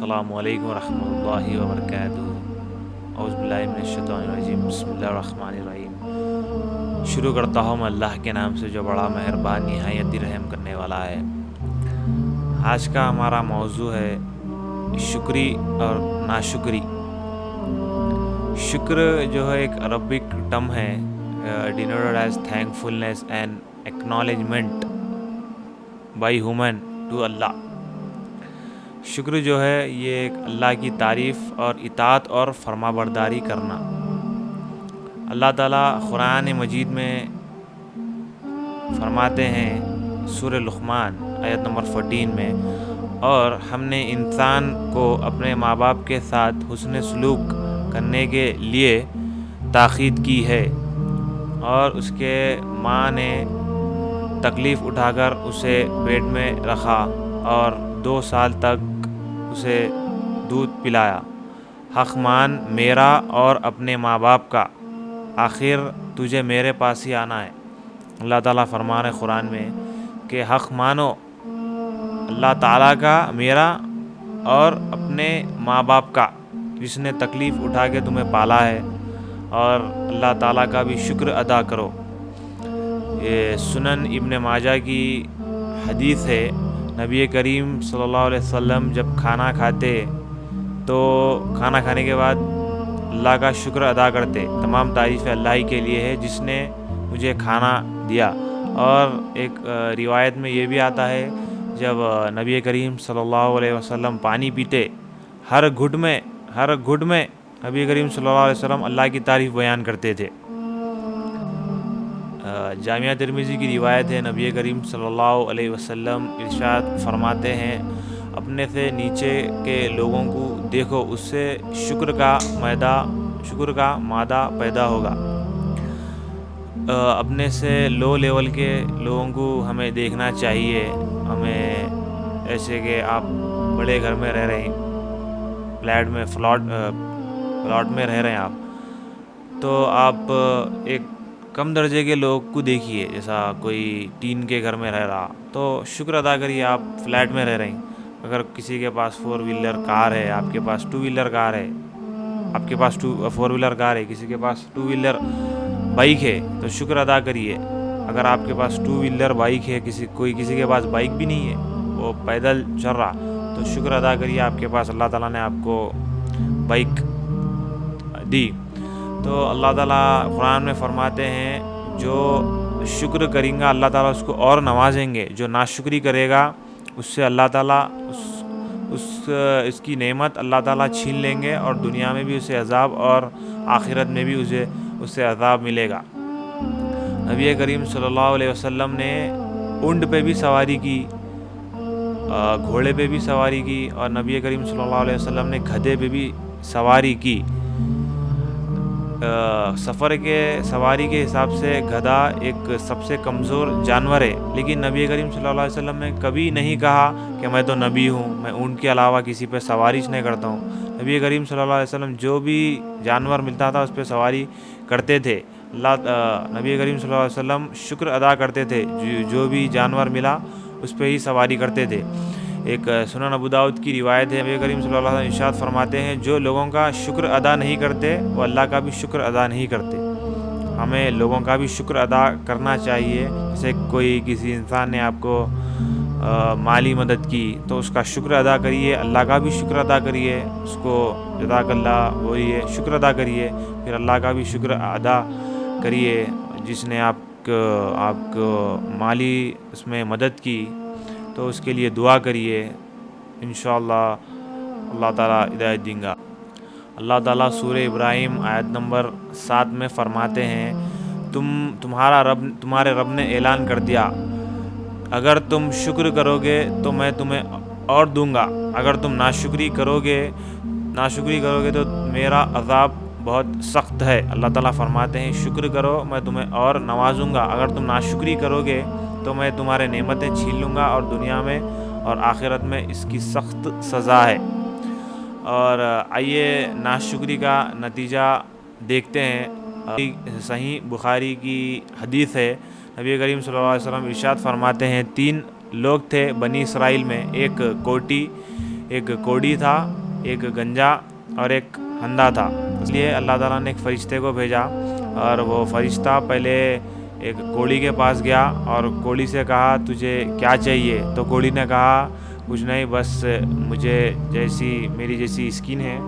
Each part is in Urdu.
السلام علیکم ورحمۃ اللہ وبرکاتہ۔ اعوذ باللہ من الشیطان الرجیم، بسم اللہ الرحمن الرحیم۔ شروع کرتا ہوں میں اللہ کے نام سے جو بڑا مہربان نہایت رحم کرنے والا ہے۔ آج کا ہمارا موضوع ہے شکری اور ناشکری۔ شکر جو ہے ایک عربک ٹرم ہے denoted as thankfulness and acknowledgement by human to Allah. شکر جو ہے یہ ایک اللہ کی تعریف اور اطاعت اور فرما برداری کرنا۔ اللہ تعالیٰ قرآن مجید میں فرماتے ہیں سورہ لقمان آیت نمبر 14 میں، اور ہم نے انسان کو اپنے ماں باپ کے ساتھ حسن سلوک کرنے کے لیے تاکید کی ہے، اور اس کے ماں نے تکلیف اٹھا کر اسے پیٹ میں رکھا اور 2 سال تک اسے دودھ پلایا۔ حق مان میرا اور اپنے ماں باپ کا، آخر تجھے میرے پاس ہی آنا ہے۔ اللہ تعالیٰ فرمان ہے قرآن میں کہ حق مانو اللہ تعالیٰ کا، میرا اور اپنے ماں باپ کا، جس نے تکلیف اٹھا کے تمہیں پالا ہے، اور اللہ تعالیٰ کا بھی شکر ادا کرو۔ یہ سنن ابن ماجہ کی حدیث ہے، نبی کریم صلی اللہ علیہ وسلم جب کھانا کھاتے تو کھانا کھانے کے بعد اللہ کا شکر ادا کرتے۔ تمام تعریفیں اللہ ہی کے لیے ہے جس نے مجھے کھانا دیا۔ اور ایک روایت میں یہ بھی آتا ہے جب نبی کریم صلی اللہ علیہ وسلم پانی پیتے، ہر گھٹ میں نبی کریم صلی اللہ علیہ وسلم اللہ کی تعریف بیان کرتے تھے۔ جامعہ ترمذی کی روایت ہے، نبی کریم صلی اللہ علیہ وسلم ارشاد فرماتے ہیں، اپنے سے نیچے کے لوگوں کو دیکھو، اس سے شکر کا مادہ پیدا ہوگا۔ اپنے سے لو لیول کے لوگوں کو ہمیں دیکھنا چاہیے۔ ہمیں ایسے کہ آپ بڑے گھر میں رہ رہے ہیں، پلاٹ میں رہ رہے ہیں آپ، تو آپ ایک کم درجے کے لوگ کو دیکھیے، جیسا کوئی ٹین کے گھر میں رہ رہا تو شکر ادا کریے آپ فلیٹ میں رہ رہے ہیں۔ اگر کسی کے پاس 4 ویلر کار ہے، آپ کے پاس 2 ویلر کار ہے، آپ کے پاس 4 ویلر کار ہے، کسی کے پاس 2 ویلر بائک ہے تو شکر ادا کریے۔ اگر آپ کے پاس 2 ویلر بائک ہے، کسی کے پاس بائک بھی نہیں ہے، وہ پیدل چل رہا، تو شکر ادا کریے آپ کے پاس اللہ تعالیٰ نے آپ کو بائک دی۔ تو اللہ تعالیٰ قرآن میں فرماتے ہیں جو شکر کریں گا اللہ تعالیٰ اس کو اور نوازیں گے، جو ناشکری کرے گا اس سے اللہ تعالیٰ اس کی نعمت اللہ تعالیٰ چھین لیں گے، اور دنیا میں بھی اسے عذاب اور آخرت میں بھی اس سے عذاب ملے گا۔ نبی کریم صلی اللہ علیہ وسلم نے اونٹ پہ بھی سواری کی، گھوڑے پہ بھی سواری کی، اور نبی کریم صلی اللہ علیہ وسلم نے گدھے پہ بھی سواری کی۔ سواری کے حساب سے گدھا ایک سب سے کمزور جانور ہے، لیکن نبی کریم صلی اللہ علیہ وسلم نے کبھی نہیں کہا کہ میں تو نبی ہوں، میں اونٹ کے علاوہ کسی پہ سواری نہیں کرتا ہوں۔ نبی کریم صلی اللہ علیہ وسلم جو بھی جانور ملتا تھا اس پہ سواری کرتے تھے۔ نبی کریم صلی اللہ علیہ وسلم شکر ادا کرتے تھے، جو بھی جانور ملا اس پہ ہی سواری کرتے تھے۔ ایک سنن ابو داؤد کی روایت ہے، نبی کریم صلی اللہ علیہ وسلم ارشاد فرماتے ہیں، جو لوگوں کا شکر ادا نہیں کرتے وہ اللہ کا بھی شکر ادا نہیں کرتے۔ ہمیں لوگوں کا بھی شکر ادا کرنا چاہیے۔ جیسے کسی انسان نے آپ کو مالی مدد کی تو اس کا شکر ادا کریے، اللہ کا بھی شکر ادا کریے، اس کو جزاک اللہ بولیے، شکر ادا کریے، پھر اللہ کا بھی شکر ادا کریے جس نے آپ کو مالی اس میں مدد کی، تو اس کے لیے دعا کریے، انشاءاللہ اللہ تعالیٰ ہدایت دیں گا۔ اللہ تعالیٰ سورہ ابراہیم آیت نمبر 7 میں فرماتے ہیں، تمہارے رب نے اعلان کر دیا، اگر تم شکر کرو گے تو میں تمہیں اور دوں گا، اگر تم ناشکری کرو گے تو میرا عذاب بہت سخت ہے۔ اللہ تعالیٰ فرماتے ہیں شکر کرو میں تمہیں اور نوازوں گا، اگر تم ناشکری کرو گے تو میں تمہارے نعمتیں چھین لوں گا، اور دنیا میں اور آخرت میں اس کی سخت سزا ہے۔ اور آئیے ناشکری کا نتیجہ دیکھتے ہیں۔ صحیح بخاری کی حدیث ہے، نبی کریم صلی اللہ علیہ وسلم ارشاد فرماتے ہیں، 3 لوگ تھے بنی اسرائیل میں، ایک کوٹی، ایک کوڑی تھا، ایک گنجا اور ایک اندھا تھا۔ اس لیے اللہ تعالیٰ نے ایک فرشتے کو بھیجا، اور وہ فرشتہ پہلے ایک کوڑی کے پاس گیا اور کوڑی سے کہا تجھے کیا چاہیے؟ تو کوڑی نے کہا کچھ نہیں، بس مجھے میری جیسی اسکن ہے،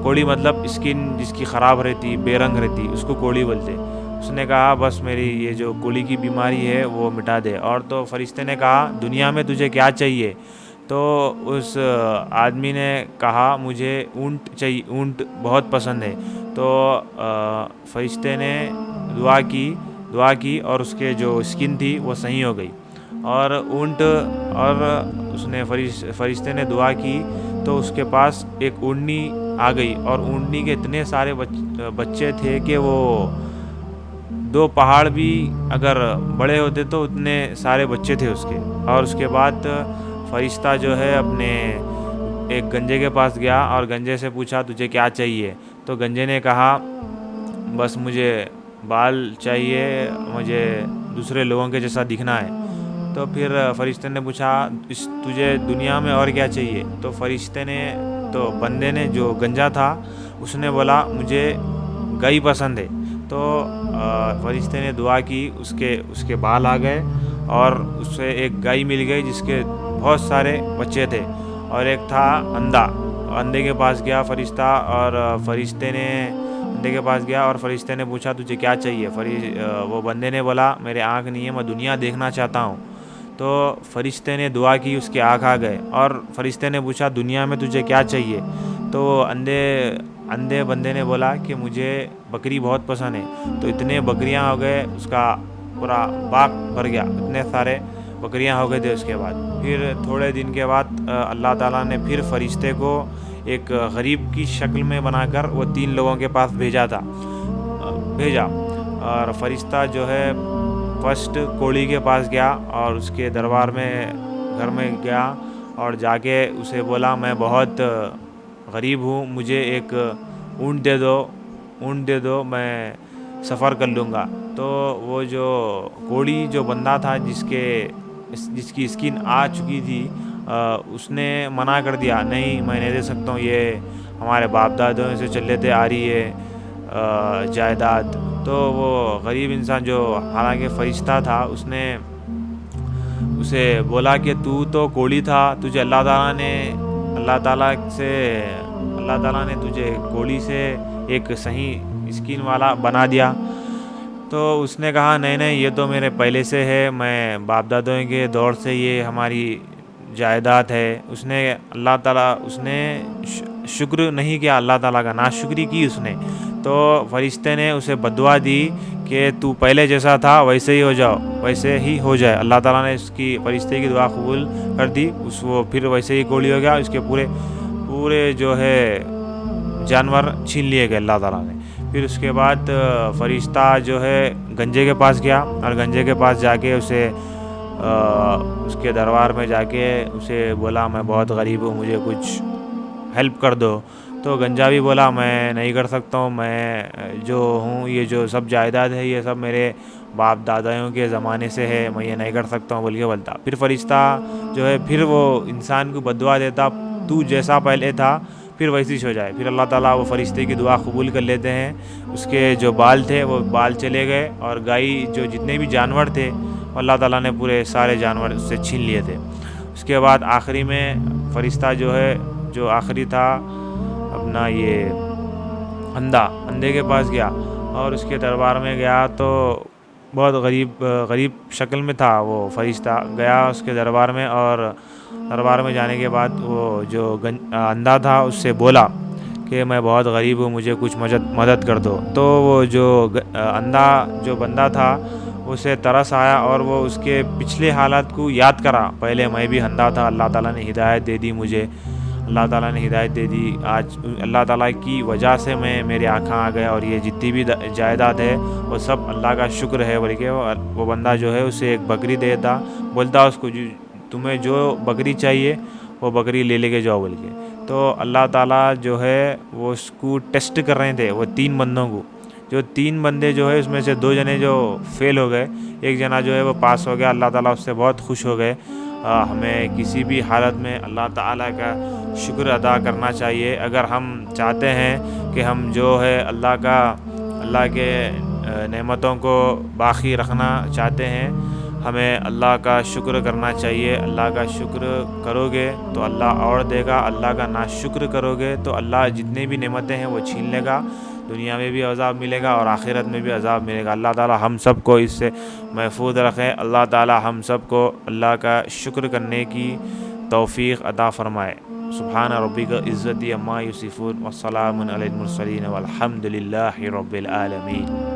کوڑی مطلب اسکن جس کی خراب رہتی، بے رنگ رہتی، اس کو کوڑی بولتے۔ اس نے کہا بس میری یہ جو کوڑی کی بیماری ہے وہ مٹا دے۔ اور تو فرشتے نے کہا دنیا میں تجھے کیا چاہیے؟ تو اس آدمی نے کہا مجھے اونٹ چاہیے، اونٹ بہت پسند ہے۔ تو فرشتے نے دعا کی اور اس کے جو اسکن تھی وہ صحیح ہو گئی، اور اونٹ، اور اس نے فرشتے نے دعا کی تو اس کے پاس ایک اونٹنی آ گئی، اور اونٹنی کے اتنے سارے بچے تھے کہ وہ 2 پہاڑ بھی اگر بڑے ہوتے تو اتنے سارے بچے تھے اس کے۔ اور اس کے بعد فرشتہ جو ہے اپنے ایک گنجے کے پاس گیا اور گنجے سے پوچھا تجھے کیا چاہیے؟ تو گنجے نے کہا بس مجھے بال چاہیے، مجھے دوسرے لوگوں کے جیسا دکھنا ہے۔ تو پھر فرشتے نے پوچھا تجھے دنیا میں اور کیا چاہیے؟ تو بندے نے جو گنجا تھا اس نے بولا مجھے گائے پسند ہے۔ تو فرشتے نے دعا کی، اس کے بال آ گئے اور اس سے ایک گائے مل گئی جس کے بہت سارے بچے تھے، اور ایک تھا اندھا۔ اندھے کے پاس گیا فرشتہ، اور فرشتے نے پوچھا تجھے کیا چاہیے؟ وہ بندے نے بولا میرے آنکھ نہیں ہے، میں دنیا دیکھنا چاہتا ہوں۔ تو فرشتے نے دعا کی، اس کے آنکھ آ گئے، اور فرشتے نے پوچھا دنیا میں تجھے کیا چاہیے؟ تو اندھے بندے نے بولا کہ مجھے بکری بہت پسند ہے۔ تو اتنے بکریاں ہو گئے، اس کا پورا باغ بھر گیا، اتنے سارے بکریاں ہو گئے تھے۔ اس کے بعد پھر تھوڑے دن کے بعد اللہ تعالیٰ نے پھر فرشتے کو ایک غریب کی شکل میں بنا کر وہ 3 لوگوں کے پاس بھیجا، اور فرشتہ جو ہے فرسٹ کوڑی کے پاس گیا اور اس کے دربار میں گھر میں گیا، اور جا کے اسے بولا میں بہت غریب ہوں، مجھے ایک اونٹ دے دو، میں سفر کر لوں گا۔ تو وہ جو کوڑی جو بندہ تھا جس کی اسکن آ چکی تھی، اس نے منع کر دیا، نہیں میں نہیں دے سکتا ہوں، یہ ہمارے باپ دادوں سے چلتے آ رہی ہے جائیداد۔ تو وہ غریب انسان جو حالانکہ فرشتہ تھا، اس نے اسے بولا کہ تو کوڑی تھا، تجھے اللہ تعالیٰ نے تجھے کوڑی سے ایک صحیح اسکن والا بنا دیا۔ تو اس نے کہا نہیں یہ تو میرے پہلے سے ہے، میں باپ دادوں کے دور سے یہ ہماری جائیداد ہے۔ اس نے شکر نہیں کیا، اللہ تعالیٰ کا ناشکری کی اس نے۔ تو فرشتے نے اسے بددعا دی کہ تو پہلے جیسا تھا ویسے ہی ہو جائے۔ اللہ تعالیٰ نے اس کی فرشتے کی دعا قبول کر دی، وہ پھر ویسے ہی کوڑی ہو گیا، اس کے پورے جو ہے جانور چھین لیے گئے اللہ تعالیٰ نے۔ پھر اس کے بعد فرشتہ جو ہے گنجے کے پاس گیا، اور گنجے کے پاس جا کے اس کے دربار میں جا کے اسے بولا میں بہت غریب ہوں، مجھے کچھ ہیلپ کر دو۔ تو گنجا بھی بولا میں نہیں کر سکتا ہوں، میں جو ہوں یہ جو سب جائیداد ہے یہ سب میرے باپ داداؤں کے زمانے سے ہے، میں یہ نہیں کر سکتا ہوں بول کے بولتا۔ پھر فرشتہ جو ہے پھر وہ انسان کو بددعا دیتا، تو جیسا پہلے تھا پھر ویسی ہو جائے۔ پھر اللہ تعالیٰ وہ فرشتے کی دعا قبول کر لیتے ہیں، اس کے جو بال تھے وہ بال چلے گئے، اور گائے جو جتنے بھی جانور تھے اللہ تعالیٰ نے پورے سارے جانور اس سے چھین لیے تھے۔ اس کے بعد آخری میں فرشتہ جو آخری تھا اپنا یہ اندھے کے پاس گیا، اور اس کے دربار میں گیا تو بہت غریب شکل میں تھا وہ فرشتہ۔ گیا اس کے دربار میں، اور دربار میں جانے کے بعد وہ جو اندھا تھا اس سے بولا کہ میں بہت غریب ہوں، مجھے کچھ مدد کر دو۔ تو وہ جو اندھا جو بندہ تھا اسے ترس آیا، اور وہ اس کے پچھلے حالات کو یاد کرا، پہلے میں بھی اندھا تھا، اللہ تعالیٰ نے ہدایت دے دی مجھے، آج اللہ تعالیٰ کی وجہ سے میرے آنکھاں آ گئے، اور یہ جتنی بھی جائیداد ہے وہ سب اللہ کا شکر ہے بول کے وہ بندہ جو ہے اسے ایک بکری دیتا، بولتا اس کو تمہیں جو بکری چاہیے وہ بکری لے کے جاؤ بول کے۔ تو اللہ تعالیٰ جو ہے وہ اس کو ٹیسٹ کر رہے تھے، وہ 3 بندوں کو، جو 3 بندے جو ہے اس میں سے 2 جنے جو فیل ہو گئے، ایک جنا جو ہے وہ پاس ہو گیا، اللہ تعالیٰ اس سے بہت خوش ہو گئے، ہمیں کسی بھی حالت میں اللہ تعالیٰ کا شکر ادا کرنا چاہیے۔ اگر ہم چاہتے ہیں کہ ہم جو ہے اللہ کے نعمتوں کو باقی رکھنا چاہتے ہیں، ہمیں اللہ کا شکر کرنا چاہیے۔ اللہ کا شکر کرو گے تو اللہ اور دے گا، اللہ کا ناشکر کرو گے تو اللہ جتنے بھی نعمتیں ہیں وہ چھین لے گا، دنیا میں بھی عذاب ملے گا اور آخرت میں بھی عذاب ملے گا۔ اللہ تعالیٰ ہم سب کو اس سے محفوظ رکھے۔ اللہ تعالیٰ ہم سب کو اللہ کا شکر کرنے کی توفیق عطا فرمائے۔ سبحان ربک عزت عما یصفون وسلام علی المرسلین والحمد للہ رب العالمین۔